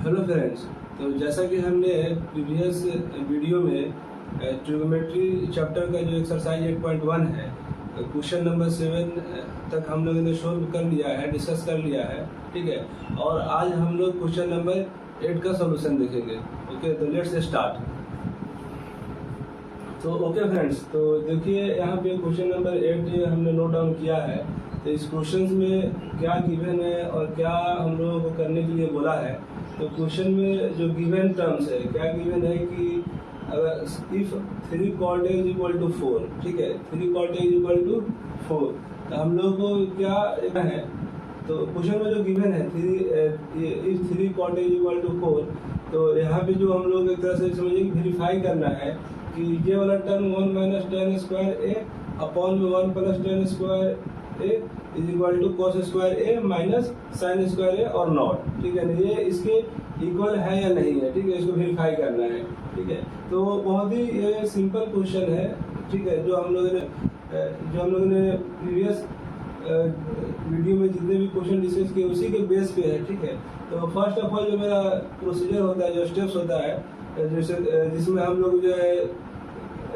Hello friends, तो जैसा कि हमने प्रीवियस वीडियो में ट्रिग्नोमेट्री चैप्टर का जो एक्सरसाइज 8.1 है, क्वेश्चन नंबर 7 तक हम लोगों ने सोल्व कर लिया है, डिस्कस कर लिया है, ठीक है। और आज हम लोग क्वेश्चन नंबर 8 का सॉल्यूशन देखेंगे। ओके, तो लेट्स स्टार्ट। तो ओके फ्रेंड्स, तो देखिए यहाँ पे क्वेश्चन नंबर 8 हमने नोट डाउन किया है। तो इस क्वेश्चन में क्या गिवन है और क्या हम लोगों को करने के लिए बोला है। तो क्वेश्चन में जो गिवन टर्म्स है, क्या गिवन है कि अगर if 3 cot A is equal to 4, ठीक है, 3 cot A is equal to 4, तो हम लोग को क्या है। तो क्वेश्चन में जो गिवन है if 3 cot A is equal to 4, तो यहाँ पे जो हम लोग एक तरह से समझिए कि वेरीफाई करना है कि ये वाला term 1 minus tan square a upon में 1 plus tan square a is equal to cos square a minus sin square a और नॉट, ठीक है ना। ये इसके इक्वल है या नहीं है, ठीक है, इसको वेरीफाई करना है, ठीक है। तो बहुत ही ये सिंपल क्वेश्चन है, ठीक है, जो हम लोगों ने प्रीवियस वीडियो में जितने भी क्वेश्चन डिस्कस किए उसी के बेस पे है, ठीक है। तो फर्स्ट ऑफ ऑल जो मेरा प्रोसीजर होता है, जो स्टेप्स होता है, जैसे जिसमें हम लोग जो है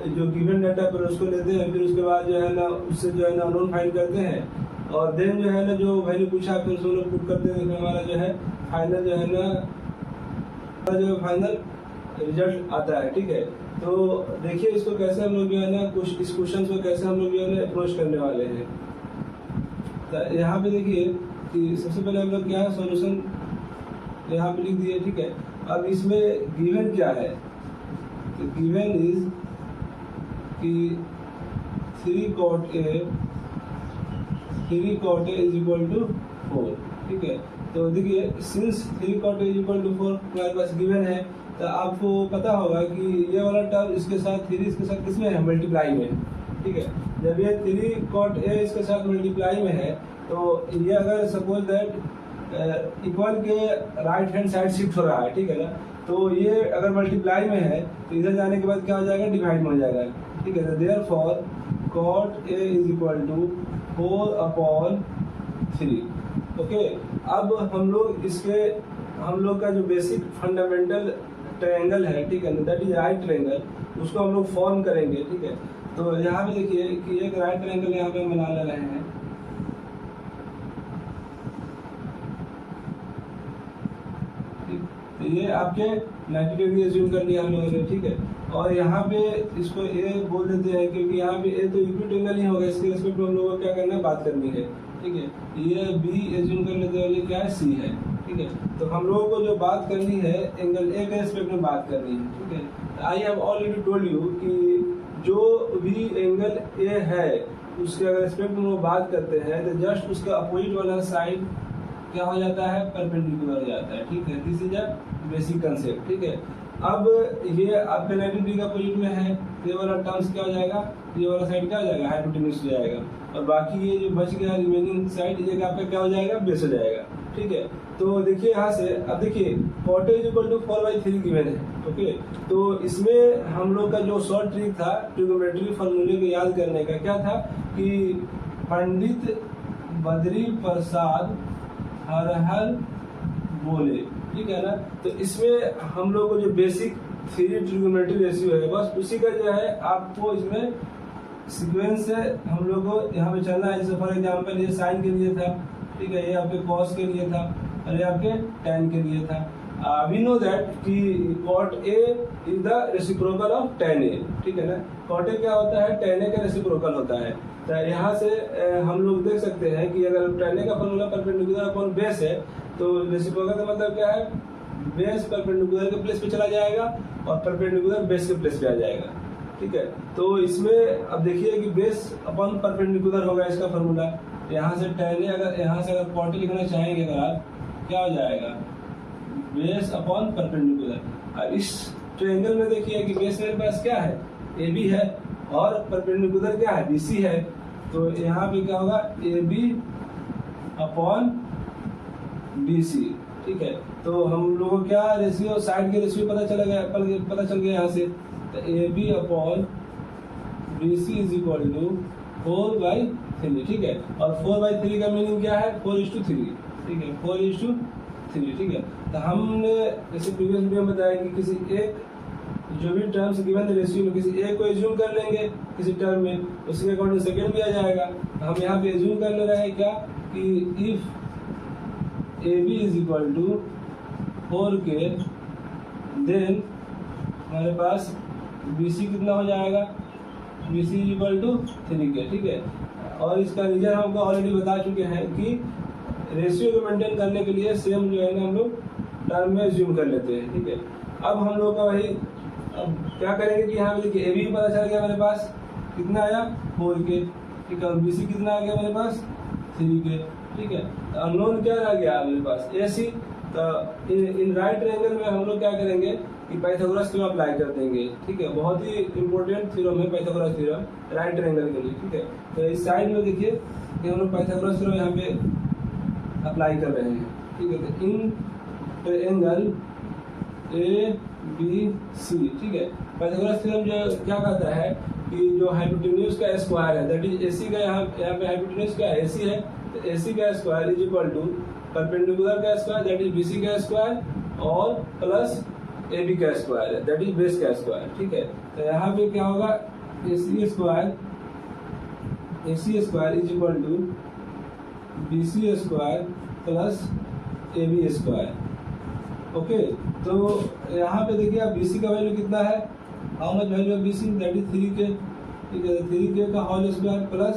जो गिवन डाटा पर उसको लेते हैं, फिर उसके बाद जो है ना उससे जो है ना अननोन फाइंड करते हैं, और देन जो है ना जो वैल्यू पूछा फिर उसको लोग पुट करते हैं, हमारा जो है फाइनल जो है ना जो फाइनल रिजल्ट आता है, ठीक है। तो देखिए इसको कैसे हम लोग जो है ना इस क्वेश्चन को कैसे हम लोग जो है ना अप्रोच करने वाले हैं। तो यहाँ पे देखिए कि सबसे पहले हम लोग क्या है सॉल्यूशन यहाँ पे लिख दिए, ठीक है। अब इसमें गिवन क्या है, तो गिवन इज कि 3 cot A is equal to 4, ठीक है। तो देखिए since 3 cot A is equal to 4 हमारे पास गिवन है, तो आपको पता होगा कि ये वाला टर्म इसके साथ 3 इसके साथ किसमें है, मल्टीप्लाई में, ठीक है। जब ये 3 cot A इसके साथ मल्टीप्लाई में है, तो ये अगर सपोज दैट इक्वल के राइट हैंड साइड शिफ्ट हो रहा है, ठीक है ना। तो ये अगर मल्टीप्लाई में है तो इधर जाने के बाद क्या हो जाएगा, डिवाइड में हो जाएगा, ठीक है। तो therefore cot A is equal to 4 upon 3, okay. अब हम लोग का जो बेसिक फंडामेंटल ट्रायंगल है, ठीक है ना, दैट इज राइट ट्रायंगल, उसको हम लोग फॉर्म करेंगे, ठीक है। तो यहाँ पे देखिए कि एक राइट ट्रायंगल यहाँ पे हम बना ले रहे हैं, तो ये आपके 90 डिग्री एज्यूम कर लिया हम लोगों ने, ठीक है। और यहाँ पे इसको ए बोल देते हैं क्योंकि यहाँ पे ए तो इक्विट एंगल ही होगा, इसके रिस्पेक्ट में हम लोगों को क्या करना है, बात करनी है, ठीक है। ये बी एज्यूम कर लेते हैं, ये क्या है, सी है, ठीक है। तो हम लोगों को जो बात करनी है एंगल ए के रिस्पेक्ट में बात करनी है, ठीक है। I have already told you कि जो भी एंगल ए है उसके अगर रिस्पेक्ट में वो बात करते हैं तो जस्ट उसका अपोजिट वाला साइड क्या हो जाता है, परपेंडिकुलर हो जाता है, ठीक है। This is a basic concept, ठीक है। अब ये आपके 90 डिग्री का अपोजिट में है, ये वाला टर्म्स क्या हो जाएगा, ये वाला साइड क्या हो जाएगा, हाइपोटेन्यूज हो जाएगा, और बाकी ये जो बच गया रिमेनिंग साइड ये आपका क्या हो जाएगा, बेस हो जाएगा, ठीक है। तो देखिए यहाँ से अब देखिए cot A is equal to 4/3 given है, ओके। तो इसमें हम लोग का जो शॉर्ट ट्रिक था ट्रिग्नोमेट्री फॉर्मूले को याद करने का क्या था कि पंडित बद्री प्रसाद हर हर बोले, ठीक है ना। तो इसमें हम लोग को जो बेसिक 3 ट्रिग्नोमेट्री रेशियो है, बस उसी का जो है आपको इसमें सीक्वेंस से हम लोग को यहाँ पे चलना है। जैसे फॉर एग्जांपल ये साइन के लिए था, ठीक है, ये आपके कॉस के लिए था और ये आपके tan के लिए था। वी नो दैट कि cot A is the reciprocal of tan A, ठीक है ना। cot A क्या होता है, tan A का रेसिप्रोकल होता है। तो यहाँ से हम लोग देख सकते हैं कि अगर tan A का फॉर्मूला परपेंडिकुलर अपॉन बेस है, तो रेसिप्रोकल का मतलब क्या है, बेस परपेंडिकुलर के प्लेस पे चला जाएगा और परपेंडिकुलर बेस के प्लेस पे आ जाएगा, ठीक है। तो इसमें अब देखिए कि बेस अपॉन परपेंडिकुलर होगा इसका फॉर्मूला। यहाँ से tan A अगर यहाँ से अगर cot A लिखना चाहेंगे अगर आप, क्या हो जाएगा, बेस अपॉन परपेंडिकुलर। अब इस ट्रायंगल में देखिए कि बेस मेरे पास क्या है, ए बी है, और परपेंडिकुलर क्या है, बी सी है। तो यहाँ पे क्या होगा, A B upon B C, ठीक है। तो हम लोगों को क्या रेशियो, साइड के रेशियो पता चल गया यहाँ से। तो A B upon B C is equal to 4/3, ठीक है। और 4/3 का मीनिंग क्या है, 4:3, ठीक है, 4:3, 3, ठीक है। तो हमने जैसे प्रीवियस वीडियो में बताया कि किसी एक जो भी टर्म्स गिवन रेशियो में किसी एक को एज्यूम कर लेंगे किसी टर्म में, उसके अकॉर्डिंग सेकेंड भी आ जाएगा। हम यहाँ पे एज्यूम कर ले रहे हैं क्या कि if A B is equal to 4k then हमारे पास बी सी कितना हो जाएगा, B C is equal to 3k, ठीक है। और इसका रीजन हमको ऑलरेडी बता चुके हैं कि रेशियो को मेंटेन करने के लिए सेम जो है ना हम लोग टर्म में एज्यूम कर लेते हैं, ठीक है। अब हम लोग का वही अब क्या करेंगे कि यहाँ पे देखिए ए बी पता चल गया मेरे पास कितना आया 4k, ठीक है। और बी सी कितना आ गया मेरे पास 3k, ठीक है। अननोन क्या रह गया मेरे पास ए सी। तो इन राइट ट्रायंगल में हम लोग क्या करेंगे कि पाइथागोरस थ्योरम अप्लाई कर देंगे, ठीक है। बहुत ही इंपॉर्टेंट थ्योरम है पाइथागोरस थ्योरम राइट ट्रायंगल के लिए, ठीक है। तो इस साइड में देखिए कि हम लोग पाइथागोरस थ्योरम यहाँ पे अप्लाई कर रहे हैं, ठीक है। तो in triangle A B C, ठीक है। पाइथागोरस थ्योरम जो क्या कहता है कि जो हाइपोटेन्यूज का स्क्वायर है दैट इज एसी का, यहाँ पे हाइपोटेन्यूज क्या है एसी है, तो एसी का square is equal to perpendicular का स्क्वायर दैट इज बीसी का स्क्वायर और प्लस ए बी का स्क्वायर है दैट इज बेस का स्क्वायर, ठीक है। तो यहाँ पे क्या होगा AC square is equal to BC square plus A B square, okay. तो यहाँ पे देखिए आप BC का वैल्यू कितना है, how much value of BC that is 3k, ठीक है। 3k का होल स्क्वायर प्लस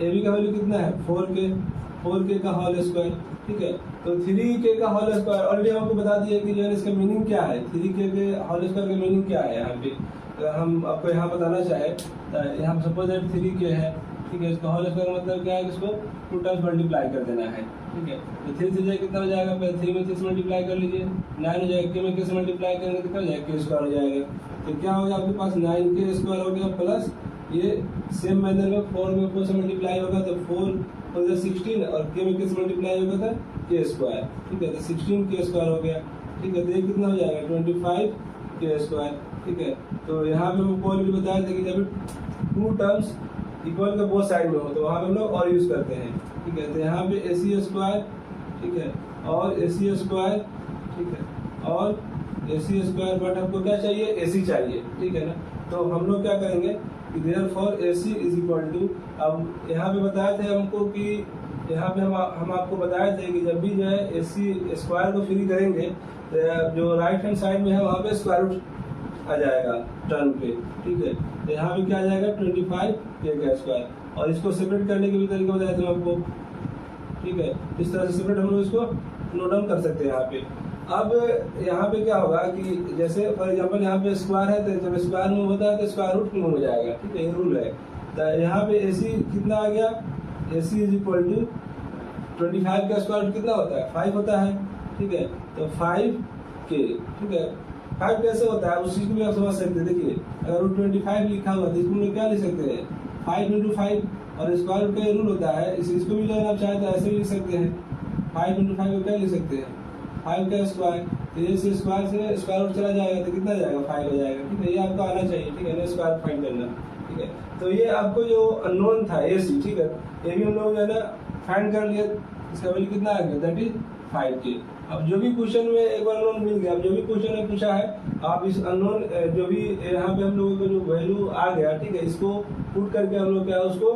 AB का वैल्यू कितना है 4k का होल स्क्वायर, ठीक है। तो 3k का होल स्क्वायर ऑलरेडी हमको बता दिया कि जो है इसका मीनिंग क्या है, 3k के होल स्क्वायर का मीनिंग क्या है। यहाँ पे अगर हम आपको यहाँ बताना चाहे तो यहाँ सपोज दैट 3k है, ठीक है। इसका होल स्क्वायर का मतलब क्या है कि इसको 2 टाइम्स मल्टीप्लाई कर देना है, ठीक है। तो 3 से कितना हो जाएगा, पहले 3 में 3 से मल्टीप्लाई कर लीजिए, 9 हो जाएगा, k में k से मल्टीप्लाई करेंगे कितना हो जाएगा, k स्क्वायर हो जाएगा। तो क्या होगा आपके पास 9k स्क्वायर हो गया प्लस ये सेम मैनर में 4 में 4 से मल्टीप्लाई होगा तो 4 हो गया 16 और k में k से मल्टीप्लाई होगा था k स्क्वायर, ठीक है। तो 16k स्क्वायर हो गया, ठीक है। तो ये कितना हो जाएगा 25k स्क्वायर, ठीक है। तो यहाँ पे हमको ऑलरेडी बताया था कि जब 2 टर्म्स इक्वल का बोथ साइड में हो तो वहाँ पे हम लोग और यूज करते हैं, ठीक है। तो यहाँ पे AC स्क्वायर, ठीक है, और AC स्क्वायर, ठीक है, और AC स्क्वायर बट हमको क्या चाहिए AC चाहिए, ठीक है ना। तो हम लोग क्या करेंगे कि therefore AC is equal to, अब यहाँ पे बताए थे हमको कि यहाँ पे हम आपको बताए थे कि जब भी जो है AC स्क्वायर को फ्री करेंगे तो जो राइट हैंड साइड में है वहाँ पे स्क्वायर रूट आ जाएगा टर्म पे, ठीक है। तो यहाँ पे क्या आ जाएगा 25k का स्क्वायर, और इसको सेपरेट करने के भी तरीका बताया था आपको, ठीक है। इस तरह से सेपरेट हम लोग इसको नोट डाउन कर सकते हैं यहाँ पे। अब यहाँ पे क्या होगा कि जैसे फॉर एग्जांपल यहाँ पे स्क्वायर है तो जब स्क्वायर मूव होता है तो स्क्वायर रूट मूव हो जाएगा, ठीक है, ये रूल है। तो यहाँ पे AC कितना आ गया, AC इज इक्वल टू 25 का स्क्वायर रूट कितना होता है 5 होता है, ठीक है। तो 5k, ठीक है। 5 कैसे होता है उस चीज को भी आप समझ सकते हैं। देखिए अगर रूट 25 लिखा हुआ है तो इसको हम लोग क्या लिख सकते हैं 5 × 5, और स्क्वायर रूट का ये रूल होता है, इसको भी जो है आप चाहे तो ऐसे भी लिख सकते हैं 5 × 5 को क्या लिख सकते हैं 5 का स्क्वायर, तो ये स्क्वायर से स्क्वायर रूट चला जाएगा तो कितना जाएगा 5 हो जाएगा, ठीक है। ये आपको आना चाहिए, ठीक है ना, स्क्वायर फाइंड करना, ठीक है। तो ये आपको जो अननोन था AC, ठीक है, ये भी हम लोग जो है ना फाइंड कर लिया, इसका वैल्यू कितना आ गया दैट इज 5k। अब जो भी क्वेश्चन में एक बार अननोन मिल गया, अब जो भी क्वेश्चन में पूछा है आप इस अननोन जो भी यहाँ पे हम लोगों को जो वैल्यू आ गया, ठीक है, इसको पुट करके हम लोग क्या है उसको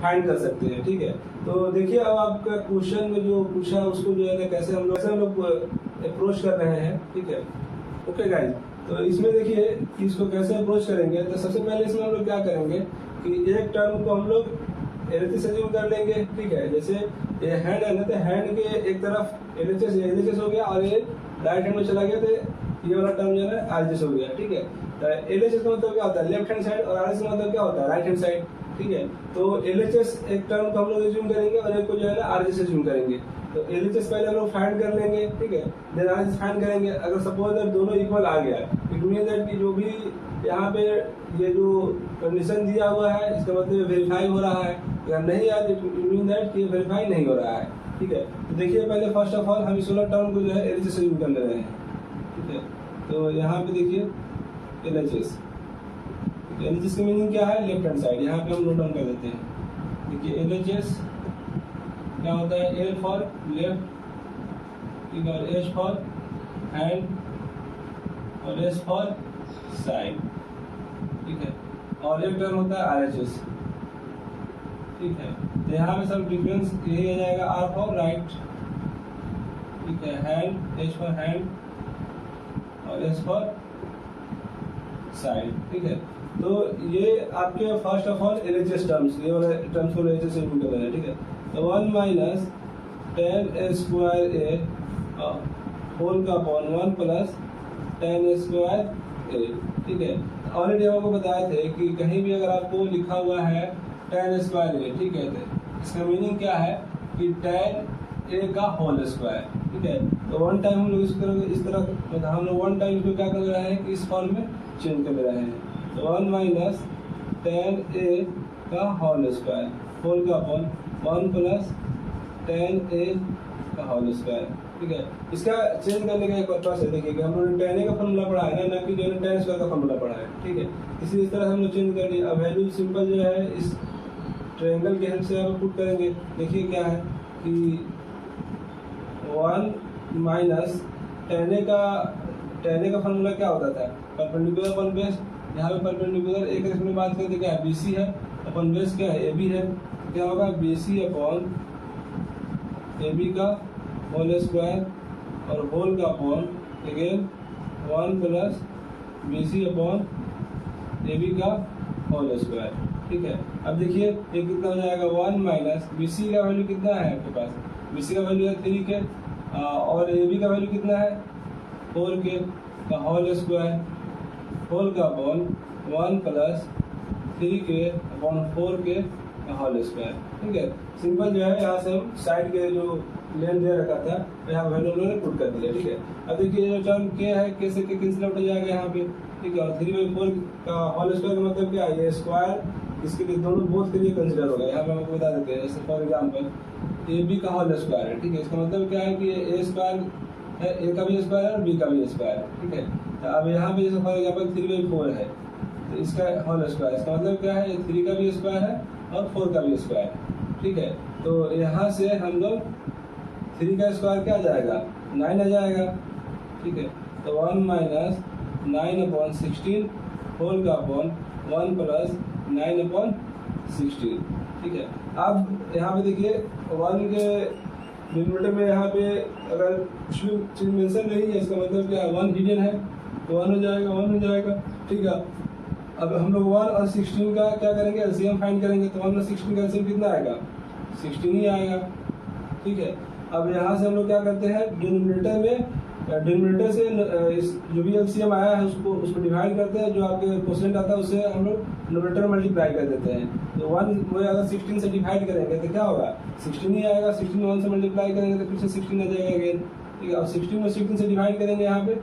फाइंड कर सकते हैं, ठीक है। तो देखिए अब आपका क्वेश्चन में जो पूछा उसको जो है ना कैसे हम लोग अप्रोच कर रहे हैं, ठीक है, ओके गाइस। तो इसमें देखिए कि इसको कैसे अप्रोच करेंगे। तो सबसे पहले इसमें हम लोग क्या करेंगे कि एक टर्म को हम लोग एलएचएस एज्यूम कर लेंगे, ठीक है। जैसे ये हैंड है ना, तो हैंड के एक तरफ एलएचएस हो गया और ये राइट हैंड में चला गया तो ये वाला टर्म जो है ना आरएचएस हो गया, ठीक है। एलएचएस का मतलब क्या होता है लेफ्ट हैंड साइड और आरएचएस का मतलब क्या होता है राइट हैंड साइड, ठीक है। तो एलएचएस एक टर्म को हम लोग एज्यूम करेंगे और एक को जो है ना आरएचएस एज्यूम करेंगे। तो एलएचएस पहले हम लोग फाइंड कर लेंगे, ठीक है, देन आरएचएस फाइंड करेंगे। अगर सपोज दैट दोनों इक्वल आ गया, इट मीन दैट कि जो भी यहाँ पे ये जो कंडीशन दिया हुआ है इसका मतलब वेरीफाई हो रहा है, अगर नहीं आया तो इट मीन दैट कि वेरीफाई नहीं हो रहा है, ठीक है। तो देखिए पहले फर्स्ट ऑफ ऑल हम इस वाला टर्म को जो है एलएचएस एज्यूम कर ले रहे हैं, ठीक है। तो यहाँ पे देखिए एलएचएस की मीनिंग क्या है लेफ्ट हैंड साइड, यहाँ पे हम नोट डाउन कर देते हैं। देखिए एलएचएस क्या होता है, एल फॉर लेफ्ट ठीक है, और एच फॉर हैंड और एस फॉर साइड, ठीक है, और एक टर्म होता है RHS, ठीक है। तो यहाँ पे सब डिफरेंस यही आ जाएगा, R फॉर राइट, ठीक है, हैंड, एच फॉर हैंड और एस फॉर साइड, ठीक है। तो ये आपके first of all LHS terms, ये वाले टर्म्स को LHS से यूज कर रहे हैं, ठीक है। तो 1 minus tan A square A whole का upon 1 plus tan A square A, ठीक है। ऑलरेडी हम आपको बताए थे कि कहीं भी अगर आपको लिखा हुआ है tan A स्क्वायर A, ठीक है, तो इसका मीनिंग क्या है कि tan A का होल स्क्वायर, ठीक है। तो वन टाइम हम लोग इस तरह मतलब हम लोग वन टाइम इसको क्या कर रहे हैं कि इस फॉर्म में चेंज कर रहे हैं। तो 1 माइनस tan A का होल स्क्वायर होल का अपॉन 1 प्लस tan A का होल स्क्वायर, ठीक है। इसका चेंज करने का एक पर्पस है, देखिए कि हम लोग ने tan A का फॉर्मूला पढ़ा है ना कि जो है tan स्क्वायर का फॉर्मूला पढ़ा है, ठीक है। इसी तरह हम लोग चेंज कर दिए। अब वैल्यू सिंपल जो है इस ट्रायंगल के हेल्प से आप पुट करेंगे। देखिए क्या है कि 1 माइनस tan A का फॉर्मूला क्या होता था, परपेंडिकुलर अपन बेस। यहाँ पे परपेंडिकुलर एक इसमें बात करते क्या है, BC है, अपन बेस क्या है AB है, क्या होगा BC अपॉन AB का होल स्क्वायर और होल का upon again 1 plus BC upon AB का होल स्क्वायर, ठीक है। अब देखिए ये कितना हो जाएगा 1 माइनस BC का वैल्यू कितना है आपके पास, BC का वैल्यू है 3 के और AB का वैल्यू कितना है 4 के का होल स्क्वायर होल का अपॉन 1 प्लस 3 के अपॉन 4 के होल स्क्वायर, ठीक है। सिंपल जो है यहाँ से हम साइड के जो लेन दे रखा था यहाँ वैल्यू लोगों ने पुट कर दिया, ठीक है। अब देखिए जो टर्म के है के से के कैंसिल आउट हो जाएगा यहाँ पे, ठीक है। और 3/4 का होल स्क्वायर का मतलब क्या है, ये स्क्वायर इसके लिए दोनों बोथ के लिए कंसिडर होगा। यहाँ पे हम आपको बता देते हैं, जैसे फॉर एग्जाम्पल AB का होल स्क्वायर है, ठीक है। इसका मतलब क्या है कि A स्क्वायर है, A का भी स्क्वायर है और B का भी स्क्वायर है, ठीक है। तो अब यहाँ पे जैसे फॉर एग्जाम्पल 3/4 है तो इसका होल स्क्वायर, इसका मतलब क्या है 3 का भी स्क्वायर है और 4 का भी स्क्वायर, ठीक है। तो यहाँ से हम लोग 3 का स्क्वायर क्या आ जाएगा 9 आ जाएगा, ठीक है। तो 1 माइनस 9/16 होल का अपॉन 1 प्लस 9/16, ठीक है। अब यहाँ पे देखिए 1 के डिनोमिनेटर में यहाँ पे अगर कुछ भी चीज मेंशन नहीं है इसका मतलब क्या है 1 हिडन है तो 1 हो जाएगा, ठीक है। अब हम लोग 1 और 16 का क्या करेंगे, एलसीएम फाइंड करेंगे। तो 1 और 16 का एलसीएम कितना आएगा 16 ही आएगा, ठीक है। अब यहाँ से हम लोग क्या करते हैं डिनोमिनेटर से जो भी एलसीएम आया है उसको डिवाइड करते हैं, जो आपके क्वोशिएंट आता है उससे हम लोग डिनोमिनेटर मल्टीप्लाई कर देते हैं। तो 1 में अगर 16 से डिवाइड करेंगे तो क्या होगा 16 ही आएगा, 16 1 से मल्टीप्लाई करेंगे तो फिर से 16 आ जाएगा अगेन, ठीक है। अब 16 में 16 से डिवाइड करेंगे यहाँ पे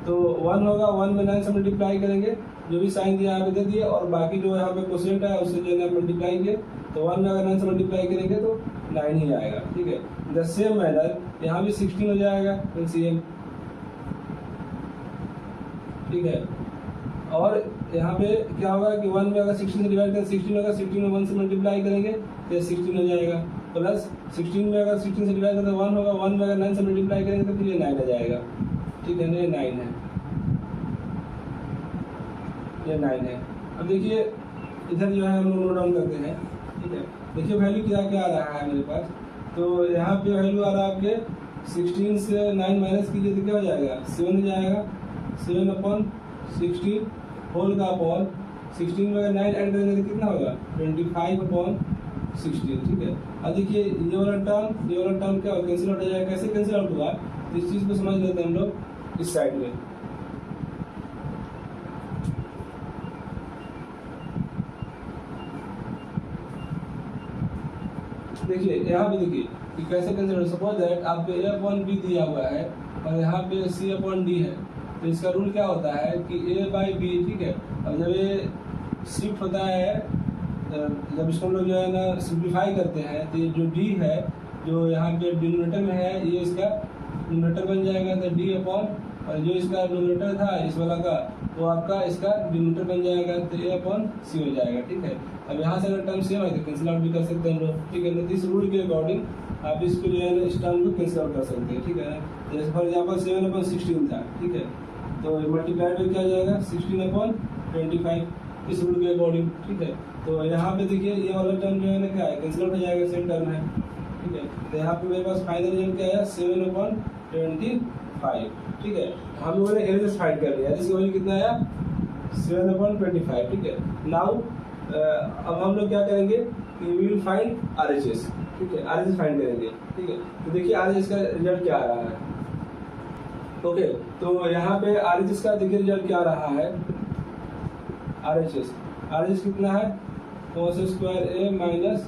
तो 1 होगा, 1 में 9 से मल्टीप्लाई करेंगे, जो भी साइन दिया यहाँ पे दे दिए और बाकी जो यहाँ पे क्वोशिएंट है उससे जो है मल्टीप्लाई किए। तो 1 में अगर 9 से मल्टीप्लाई करेंगे तो 9 ही आएगा, ठीक है। द सेम मैनर यहाँ भी 16 हो जाएगा एलसीएम, ठीक है। और यहाँ पे क्या होगा कि 1 में अगर 16 से डिवाइड करें 16 होगा, 16 में 1 से मल्टीप्लाई करेंगे तो 16 हो जाएगा, प्लस 16 में अगर 16 से डिवाइड करें तो 1 होगा, 1 में अगर 9 से मल्टीप्लाई करेंगे तो फिर ये 9 आ जाएगा, ठीक है। ये 9 है, ये 9 है। अब देखिए इधर जो है हम लोग नोट डाउन करते हैं, ठीक है। देखिए वैल्यू क्या क्या आ रहा है मेरे पास, तो यहाँ पे वैल्यू आ रहा है आपके 16 से 9 माइनस कीजिए तो क्या हो जाएगा 7 हो जाएगा, 7/16 होल का अपॉन 16 में अगर 9 ऐड करेंगे तो कितना होगा 25/16, ठीक है। अब देखिए ये वाला टर्म क्या होगा कैंसिल आउट हो जाएगा। कैसे कैंसिल आउट हुआ इस चीज़ को समझ लेते हैं हम लोग इस साइड में। देखिए यहाँ पे देखिए कि कैसे कैंसिल, सपोज दैट आपको A/B दिया हुआ है और यहाँ पे C/D है, तो इसका रूल क्या होता है कि A/B, ठीक है। अब जब ये शिफ्ट होता है जब इसको हम लोग जो है ना सिंप्लीफाई करते हैं तो ये जो D है जो यहाँ पे डिनोमिनेटर में है ये इसका डिनोमिनेटर बन जाएगा, तो D अपॉन और जो इसका डिनोमिनेटर था इस वाला का वो आपका इसका डिनोमिनेटर बन जाएगा, तो A/C हो जाएगा, ठीक है। अब यहाँ से अगर टर्म सेम है तो कैंसिल आउट भी कर सकते हैं हम लोग, ठीक है। तो इस रूल के अकॉर्डिंग आप इसको जो है ना इस टर्म को कैंसिल आउट कर सकते हैं, ठीक है। जैसे फॉर एग्जाम्पल 7/16 था, ठीक है, तो मल्टीप्लाइड में क्या जाएगा 16/25 इस रूल के अकॉर्डिंग, ठीक है। तो यहाँ पे देखिए ये वाला टर्म जो है ना क्या है, कैंसिल आउट हो जाएगा, सेम टर्म है, ठीक है। तो यहाँ पे मेरे पास फाइनल रिजल्ट क्या आया 7/25, ठीक है। हम लोगों ने एलएचएस फाइंड कर लिया, इसका वैल्यू कितना आया 7/25, ठीक है। नाउ अब हम लोग क्या करेंगे कि वी विल फाइंड आरएचएस, ठीक है, आरएचएस फाइंड करेंगे, ठीक है। तो देखिए आरएचएस का रिजल्ट क्या आ रहा है, ओके। तो यहाँ पे आरएचएस का देखिए रिजल्ट क्या आ रहा है, आरएचएस कितना है cos square a minus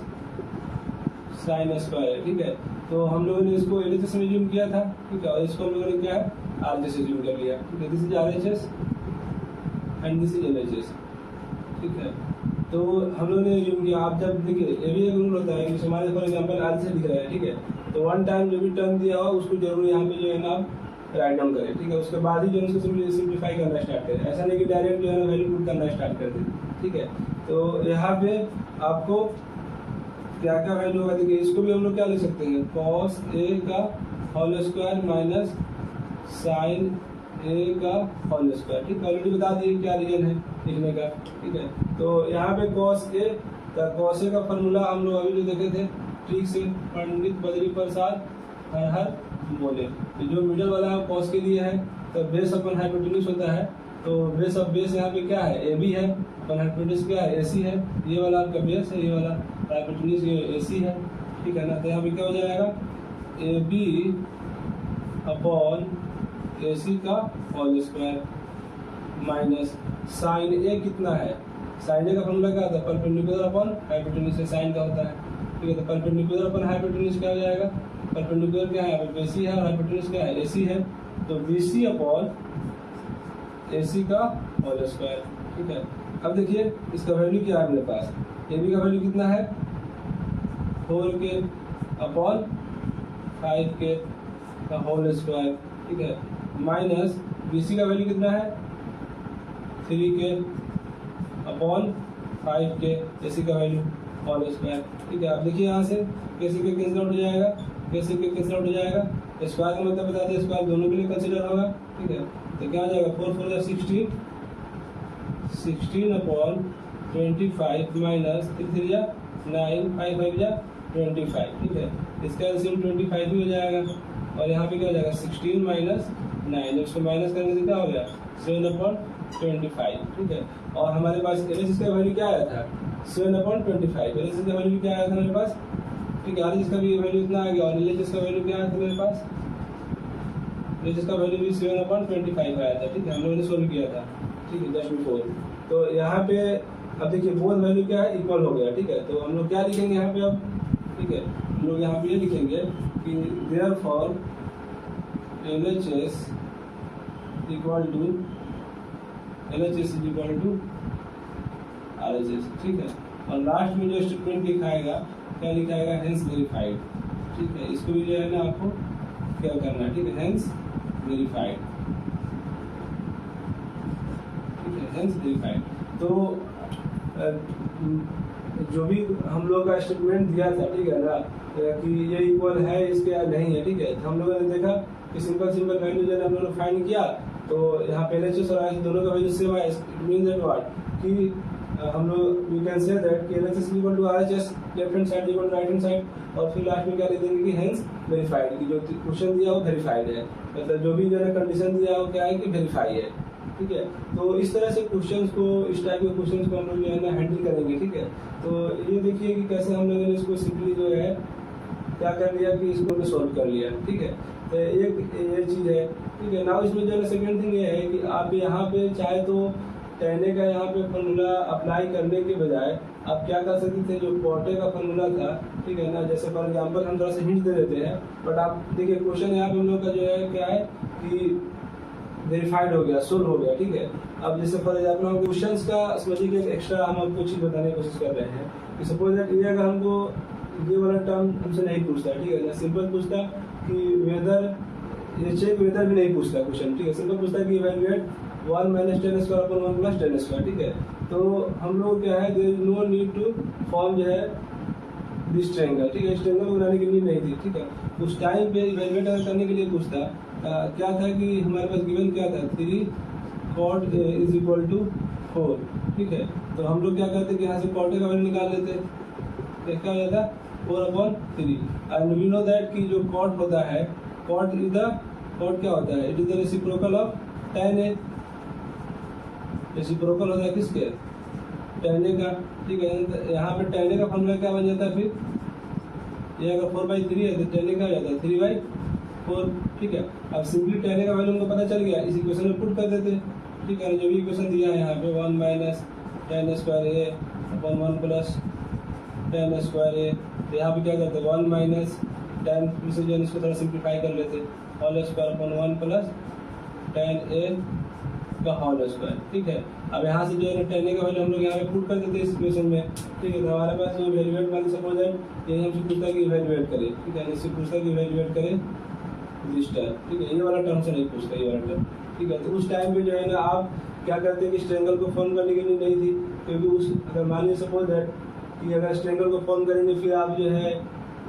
sine square, ठीक है। तो हम लोगों ने इसको एलएचएस में यूज किया था, ठीक है, और इसको हम लोगों ने क्या है आरएचएस यूज कर लिया, ठीक है। This is RHS and this is LHS, ठीक है। तो हम लोगों ने यूज किया, आप जब देखिए ये भी एक रूल होता है कि हमारे फॉर एग्जांपल आरएचएस लिख रहे हैं, ठीक है, तो वन टाइम जो भी टर्म दिया हो उसको जरूर यहाँ पे जो है ना आप राइट डाउन करें, ठीक है। उसके बाद ही जो है उसको सिंप्लीफाई करना स्टार्ट करें, ऐसा नहीं कि डायरेक्ट जो है ना वैल्यू पुट करना स्टार्ट कर दें, ठीक है। तो यहाँ पे आपको क्या क्या वैल्यू होगा, देखिए इसको भी हम लोग क्या लिख सकते हैं cos a का whole square minus sine a का होल स्क्वायर, ठीक है। ऑलरेडी बता दिए क्या रीजन है लिखने का, ठीक है। तो यहाँ पे cos a का फॉर्मूला हम लोग अभी जो देखे थे ठीक से पंडित बद्री प्रसाद हर बोले, तो जो मिडल वाला cos के लिए है तो बेस अपन हाइपोटेन्यूज होता है, तो बेस ऑफ बेस यहाँ पे क्या है ए बी है, अपन हाइपोटेन्यूज क्या है ए सी है, ये वाला आपका बेस है, ये वाला हाइपोटेन्यूज ये ए सी है, ठीक है ना। तो यहाँ पे क्या हो जाएगा ए बी अपॉन ए सी का होल स्क्वायर माइनस साइन ए कितना है, साइन ए का फॉर्मूला क्या होता है परपेंडिकुलर अपॉन हाइपोटेन्यूज से साइन का होता है, ठीक है। तो परपेंडिकुलर अपॉन हाइपोटेन्यूज क्या हो जाएगा, परपेंडिकुलर क्या है बेसी है और हाइपोटेन्यूज क्या है एसी है, तो बीसी अपॉन एसी का होल स्क्वायर, ठीक है। अब देखिए इसका वैल्यू क्या है मेरे पास, ए बी का वैल्यू कितना है 4k अपॉन 5k का होल स्क्वायर, ठीक है, माइनस बीसी का वैल्यू कितना है 3k अपॉन 5k एसी का वैल्यू होल स्क्वायर, ठीक है। अब देखिए यहाँ से कैसे के कैंसिल आउट हो जाएगा, कैसे के कैंसिल आउट हो जाएगा, स्क्वायर का मतलब बता दें स्क्वायर दोनों के लिए कंसिडर होगा, ठीक है। तो क्या आ जाएगा 4 4 16 अपॉन 25 माइनस 3 3 जा 9 5 5 जा 25, ठीक है। इसका एलसीएम 25 ही हो जाएगा, और यहाँ पे क्या हो जाएगा 16 माइनस 9, इसको माइनस करने से क्या हो गया 7/25, ठीक है। और हमारे पास एलएचएस का वैल्यू क्या आया था 7/25, एलएचएस का वैल्यू क्या आया था मेरे पास, ठीक है। आरएचएस का भी वैल्यू इतना आ गया, और एलएचएस का वैल्यू क्या आया था मेरे पास, एलएचएस का वैल्यू भी 7/25 आया था, ठीक है, हम लोगों ने सोल्व किया था, ठीक है, जस्ट बिफोर। तो यहाँ पे अब देखिए बोथ वैल्यू क्या है इक्वल हो गया, ठीक है। तो हम लोग क्या लिखेंगे यहाँ पे अब, ठीक है, हम लोग यहाँ पे ये लिखेंगे कि therefore LHS equal to RHS, ठीक है। और लास्ट में जो स्टेटमेंट लिखाएगा क्या लिखाएगा हेंस वेरीफाइड, ठीक है। इसको भी जो है ना आपको क्या करना है, ठीक है, हेंस वेरीफाइड, ठीक है, हेंस वेरीफाइड। तो जो भी हम लोग का स्टेटमेंट दिया था, ठीक है ना, कि ये इक्वल है इसके नहीं है, ठीक है। तो हम लोगों ने देखा कि सिंपल वैल्यू जो है हम लोगों ने फाइंड किया, तो यहाँ पे एलएचएस और आरएचएस दोनों का वैल्यू सेम है, इट मींस दैट व्हाट कि हम लोग वी कैन से दैट कि LHS equal to RHS left hand side equal to right hand side, और फिर लास्ट में क्या लिख देंगे कि हेंस वेरीफाइड, कि जो क्वेश्चन दिया वो वेरीफाइड है, मतलब जो भी जो है कंडीशन दिया वो क्या है कि वेरीफाई है, ठीक है। तो इस तरह से क्वेश्चंस को, इस टाइप के क्वेश्चंस को हम लोग जो है ना हैंडल करेंगे, ठीक है। तो ये देखिए कि कैसे हम लोगों ने इसको सिंपली जो है क्या कर लिया कि इसको हमने सोल्व कर लिया, ठीक है। तो एक ये चीज़ है, ठीक है। नाउ इसमें जो है सेकंड थिंग ये है कि आप यहाँ पे चाहे तो टेने का यहाँ पे फॉर्मूला अप्लाई करने के बजाय आप क्या कर सकते थे, जो पोर्टे का फॉर्मूला था, ठीक है ना, जैसे फॉर एग्जाम्पल हम थोड़ा सा हिंट दे देते हैं, बट आप देखिए क्वेश्चन यहाँ पे हम लोग का जो है क्या है कि वेरीफाइड हो गया, सोल्व हो गया, ठीक है। अब जैसे फॉर एग्जाम्पल हम क्वेश्चंस का समझिए कि एक्स्ट्रा हम आपको चीज़ बताने की कोशिश कर रहे हैं कि सपोज दैट ये अगर हमको ये वाला टर्म हमसे नहीं पूछता, ठीक है ना, सिंपल पूछता कि वेदर, ये चेक वेदर भी नहीं पूछता क्वेश्चन, ठीक है, सिंपल पूछता है कि इवैल्यूएट 1 - 10 स्क्वायर अपॉन 1 + 10 स्क्वायर, ठीक है। तो हम लोग क्या है there is no need to form जो है दिस ट्रायंगल, ठीक है। इस ट्रायंगल को बनाने की नीड नहीं थी, ठीक है। उस टाइम पे इवेलुएट करने के लिए कुछ था, क्या था कि हमारे पास गिवन क्या था, 3 cot A is equal to 4, ठीक है। तो हम लोग क्या करते कि यहाँ से cot A का वैल्यू निकाल लेते, तो क्या हो जाता 4/3, एंड वी नो दैट कि जो cot होता है, cot क्या होता है, it is the reciprocal of tan A, reciprocal होता है किसके, tan A का, ठीक है। यहाँ पे tan A का फॉर्मूला क्या बन जाता है, फिर ये अगर 4/3 है तो tan A क्या हो जाता है 3/4, ठीक है। अब सिंपली tan A का वैल्यू हमको पता चल गया, इस इक्वेशन में पुट कर देते, ठीक है। जो भी इक्वेशन दिया है यहाँ पे 1 minus tan square A upon 1 plus tan square A, तो यहाँ पे क्या करते हैं 1 माइनस tan, फिर से जो है इसको थोड़ा सिंप्लीफाई कर लेते, whole square upon 1 plus tan A का होल स्क्वायर, ठीक है। अब यहाँ से जो है tan A का वैल्यू हम लोग यहाँ पे पुट कर देते हैं इस इक्वेशन में, ठीक है। तो हमारे पास जो इवेल्युएट वाली सपोज है, ये हमसे पूछता है कि इवेल्युएट करें, ठीक है। इससे पूछता है कि इवेल्युएट करें दिस टर्म, ठीक है। ये वाला टर्म से नहीं पूछता, ये वाला टर्म, ठीक है। तो उस टाइम पे जो है ना आप क्या करते हैं कि इस ट्रायंगल को फॉर्म करने की नीड नहीं थी, क्योंकि उस अगर मान लीजिए सपोज दैट कि अगर इस ट्रायंगल को फॉर्म करेंगे फिर आप जो है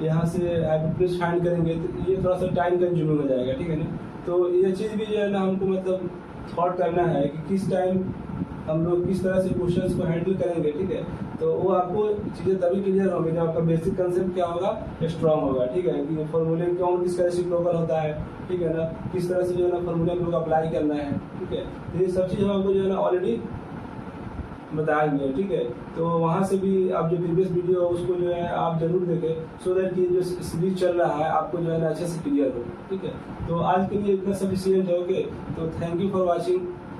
यहाँ से हाइपोटेन्यूज फाइंड करेंगे, तो ये थोड़ा सा टाइम कंज्यूमिंग हो जाएगा, ठीक है ना। तो ये चीज़ भी जो है ना हमको मतलब थॉट करना है कि किस टाइम हम लोग किस तरह से क्वेश्चंस को हैंडल करेंगे, ठीक है। तो वो आपको चीज़ें तभी क्लियर होंगी जब आपका बेसिक कंसेप्ट क्या होगा, स्ट्रांग होगा, ठीक है। कि फॉर्मूले क्यों किस तरह से रेसिप्रोकल होता है, ठीक है ना, किस तरह से जो है ना फॉर्मूले हम लोग अप्लाई करना है, ठीक है। तो ये सब चीज़ हम आपको जो है ना ऑलरेडी बताया गया, ठीक है। तो वहाँ से भी आप जो प्रीवियस वीडियो है उसको जो है आप जरूर देखें, सो दैट कि जो सीरीज चल रहा है आपको जो है ना अच्छे से क्लियर हो, ठीक है। तो आज के लिए इतना सफिशिएंट है, ओके। तो थैंक यू फॉर वॉचिंग।